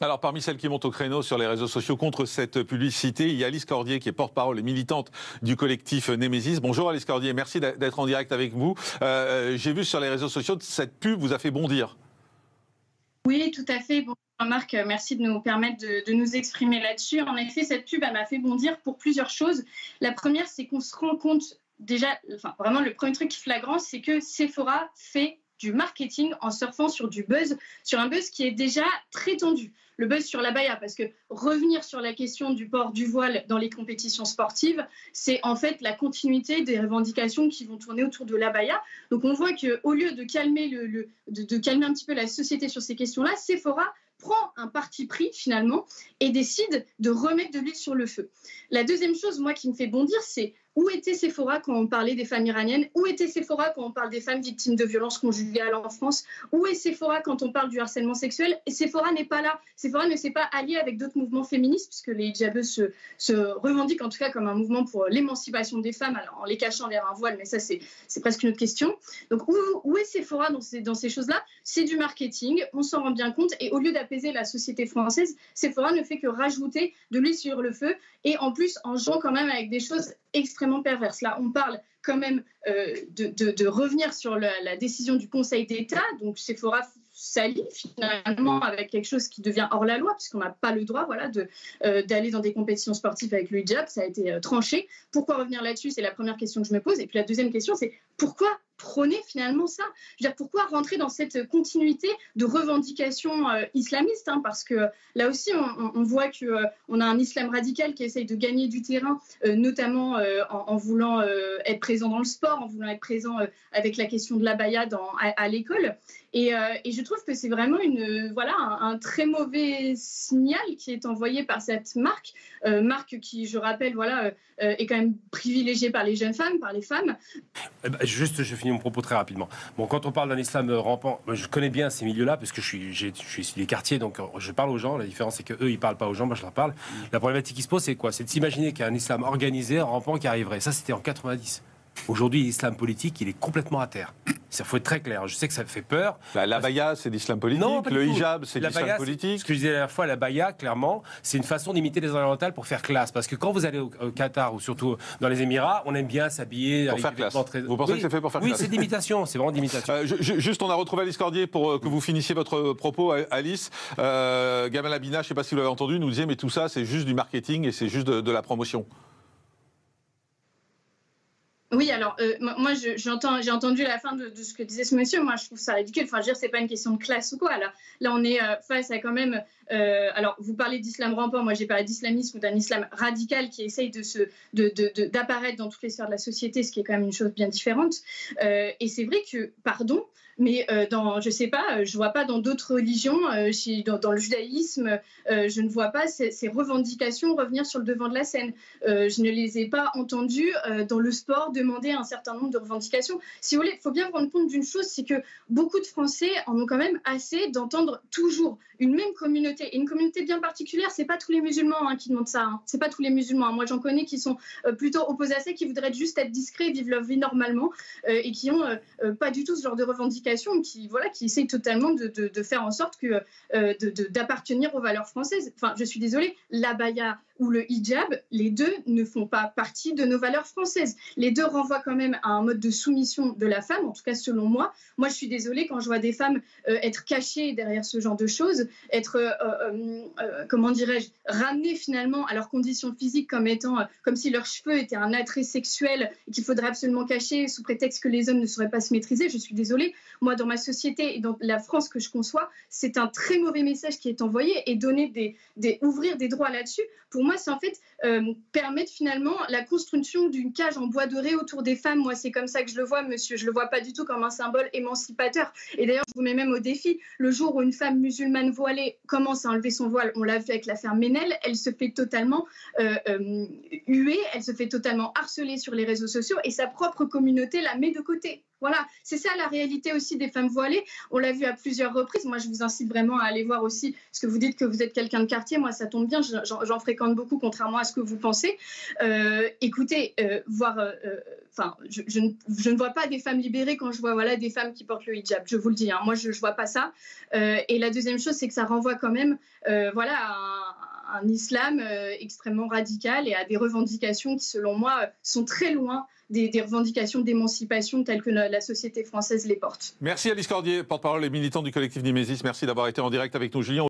Alors, parmi celles qui montent au créneau sur les réseaux sociaux contre cette publicité, il y a Alice Cordier qui est porte-parole et militante du collectif Némésis. Bonjour Alice Cordier, merci d'être en direct avec vous. J'ai vu sur les réseaux sociaux que cette pub vous a fait bondir. Oui, tout à fait. Bonjour Marc, merci de nous permettre de nous exprimer là-dessus. En effet, cette pub m'a fait bondir pour plusieurs choses. La première, c'est qu'on se rend compte déjà, enfin vraiment le premier truc flagrant, c'est que Sephora fait du marketing en surfant sur du buzz, sur un buzz qui est déjà très tendu. Le buzz sur l'abaya, parce que revenir sur la question du port du voile dans les compétitions sportives, c'est en fait la continuité des revendications qui vont tourner autour de l'abaya. Donc on voit qu'au lieu de calmer, de calmer un petit peu la société sur ces questions-là, Sephora prend un parti pris finalement et décide de remettre de l'huile sur le feu. La deuxième chose, moi, qui me fait bondir, c'est où était Sephora quand on parlait des femmes iraniennes? Où était Sephora quand on parle des femmes victimes de violences conjugales en France? Où est Sephora quand on parle du harcèlement sexuel? Et Sephora n'est pas là. Sephora ne s'est pas alliée avec d'autres mouvements féministes, puisque les hijabeuses se revendiquent en tout cas comme un mouvement pour l'émancipation des femmes, alors en les cachant derrière un voile, mais ça c'est presque une autre question. Donc où est Sephora dans ces choses-là? C'est du marketing, on s'en rend bien compte, et au lieu d'apaiser la société française, Sephora ne fait que rajouter de l'huile sur le feu, et en plus en jouant quand même avec des choses extrêmement perverse. Là, on parle quand même de revenir sur la décision du Conseil d'État. Donc, Sephora s'allie finalement avec quelque chose qui devient hors la loi, puisqu'on n'a pas le droit d'aller dans des compétitions sportives avec le hijab. Ça a été tranché. Pourquoi revenir là-dessus? C'est la première question que je me pose. Et puis la deuxième question, c'est pourquoi prôner finalement ça? Je veux dire, pourquoi rentrer dans cette continuité de revendications islamistes, hein? Parce que là aussi, on voit qu'on a un islam radical qui essaye de gagner du terrain, notamment en voulant être présent dans le sport, en voulant être présent avec la question de l'abaya à l'école. Et je trouve que c'est vraiment un très mauvais signal qui est envoyé par cette marque qui, je rappelle, est quand même privilégiée par les jeunes femmes, par les femmes. Juste, je finis mon propos très rapidement. Bon, quand on parle d'un islam rampant, je connais bien ces milieux-là parce que je suis issu des quartiers, donc je parle aux gens. La différence, c'est qu'eux, ils parlent pas aux gens, moi, je leur parle. La problématique qui se pose, c'est quoi? C'est de s'imaginer qu'il y a un islam organisé, rampant, qui arriverait. Ça, c'était en 90. Aujourd'hui, l'islam politique, il est complètement à terre. Il faut être très clair. Je sais que ça fait peur. L'abaya, c'est l'islam politique. Non, le hijab, c'est l'islam politique. Ce que je disais la dernière fois, l'abaya, clairement, c'est une façon d'imiter les orientales pour faire classe. Parce que quand vous allez au Qatar ou surtout dans les Émirats, on aime bien s'habiller. Pour faire classe. Vous pensez que c'est fait pour faire classe? Oui, c'est d'imitation. C'est vraiment d'imitation. Juste, on a retrouvé Alice Cordier pour que vous finissiez votre propos, Alice. Gamal Abina, je ne sais pas si vous l'avez entendu, nous disait mais tout ça, c'est juste du marketing et c'est juste de la promotion. Oui, alors moi j'ai entendu la fin de ce que disait ce monsieur. Moi je trouve ça ridicule. Enfin, je veux dire, c'est pas une question de classe ou quoi. Là on est face à quand même. Alors vous parlez d'islam rampant. Moi j'ai parlé d'islamisme ou d'un islam radical qui essaye d'apparaître dans toutes les sphères de la société, ce qui est quand même une chose bien différente. Et c'est vrai que, pardon, mais je sais pas, je vois pas dans d'autres religions, dans le judaïsme, je ne vois pas ces revendications revenir sur le devant de la scène. Je ne les ai pas entendues dans le sport demander un certain nombre de revendications. Si vous voulez, il faut bien rendre compte d'une chose, c'est que beaucoup de Français en ont quand même assez d'entendre toujours une même communauté. Et une communauté bien particulière, c'est pas tous les musulmans qui demandent ça. Hein. C'est pas tous les musulmans. Moi, j'en connais qui sont plutôt opposés à ça, qui voudraient juste être discrets, vivre leur vie normalement, et qui ont pas du tout ce genre de revendications, qui essayent totalement de faire en sorte d'appartenir aux valeurs françaises. Enfin, je suis désolée, l'abaya ou le hijab, les deux ne font pas partie de nos valeurs françaises. Les deux renvoient quand même à un mode de soumission de la femme, en tout cas selon moi. Moi, je suis désolée quand je vois des femmes être cachées derrière ce genre de choses, être, comment dirais-je, ramenées finalement à leurs conditions physiques comme si leurs cheveux étaient un attrait sexuel et qu'il faudrait absolument cacher sous prétexte que les hommes ne sauraient pas se maîtriser. Je suis désolée. Moi, dans ma société et dans la France que je conçois, c'est un très mauvais message qui est envoyé, et ouvrir des droits là-dessus, pour moi, c'est en fait permettre finalement la construction d'une cage en bois doré autour des femmes. Moi, c'est comme ça que je le vois, monsieur. Je le vois pas du tout comme un symbole émancipateur. Et d'ailleurs, je vous mets même au défi. Le jour où une femme musulmane voilée commence à enlever son voile, on l'a vu avec l'affaire Ménel, elle se fait totalement huer, elle se fait totalement harceler sur les réseaux sociaux, et sa propre communauté la met de côté. Voilà, c'est ça la réalité aussi des femmes voilées. On l'a vu à plusieurs reprises. Moi, je vous incite vraiment à aller voir aussi, parce que vous dites que vous êtes quelqu'un de quartier. Moi, ça tombe bien, j'en fréquente beaucoup, contrairement à ce que vous pensez. Écoutez, je ne vois pas des femmes libérées quand je vois des femmes qui portent le hijab. Je vous le dis, hein. Moi, je ne vois pas ça. Et la deuxième chose, c'est que ça renvoie quand même à un islam extrêmement radical et à des revendications qui, selon moi, sont très loin des revendications d'émancipation telles que la société française les porte. Merci Alice Cordier, porte-parole et militante du collectif Némésis. Merci d'avoir été en direct avec nous, Julien.